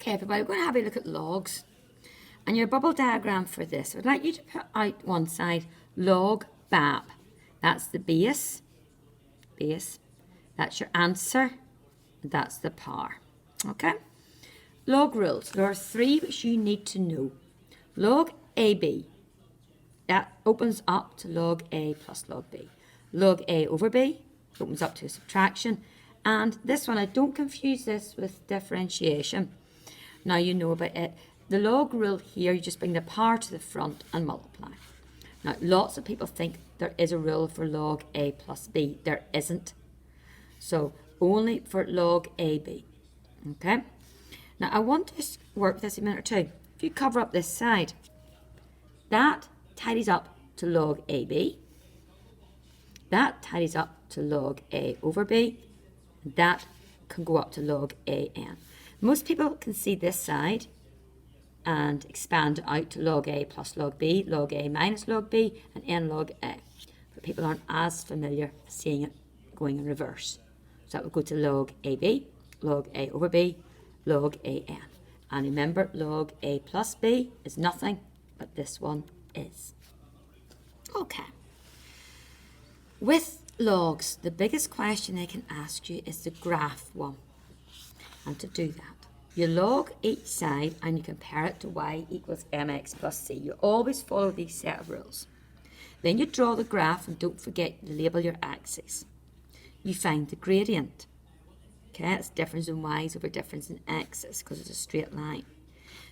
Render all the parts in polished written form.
Okay, everybody, we're going to have a look at logs. And your bubble diagram for this, I'd like you to put out one side log BAP. That's the base. That's your answer. That's the power. Okay? Log rules. There are three which you need to know. Log AB. That opens up to log A plus log B. Log A over B opens up to a subtraction. And this one, I don't confuse this with differentiation. Now you know about it. The log rule here, you just bring the power to the front and multiply. Now, lots of people think there is a rule for log A plus B. There isn't. So, only for log AB. Okay? Now, I want to work this a minute or two. If you cover up this side, that tidies up to log AB. That tidies up to log A over B. That can go up to log AN. Most people can see this side and expand out to log A plus log B, log A minus log B, and N log A. But people aren't as familiar seeing it going in reverse. So that would go to log AB, log A over B, log AN. And remember, log A plus B is nothing, but this one is. Okay. With logs, the biggest question they can ask you is the graph one. And to do that, you log each side and you compare it to y equals mx plus c. You always follow these set of rules. Then you draw the graph and don't forget to label your axes. You find the gradient. Okay, it's difference in y's over difference in x's because it's a straight line.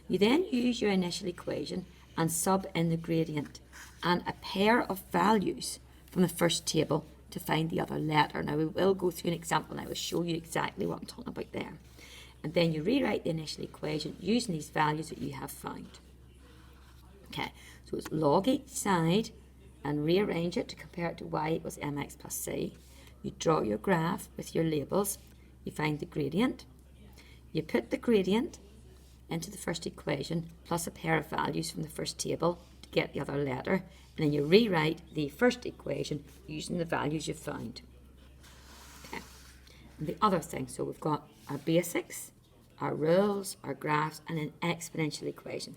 You then use your initial equation and sub in the gradient and a pair of values from the first table to find the other letter. Now we will go through an example and I will show you exactly what I'm talking about there. And then you rewrite the initial equation using these values that you have found. Okay, so it's log each side and rearrange it to compare it to y equals mx plus c. You draw your graph with your labels. You find the gradient. You put the gradient into the first equation plus a pair of values from the first table to get the other letter. And then you rewrite the first equation using the values you found. Okay. And the other thing, so we've got our basics, our rules, our graphs, and an exponential equation.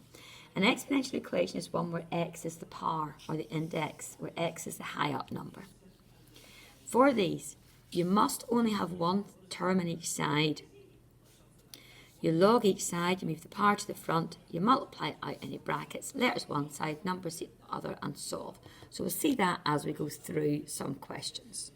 An exponential equation is one where x is the power or the index, where x is the high up number. For these, you must only have one term on each side. You log each side, you move the power to the front, you multiply it out any brackets, letters one side, numbers the other, and solve. So we'll see that as we go through some questions.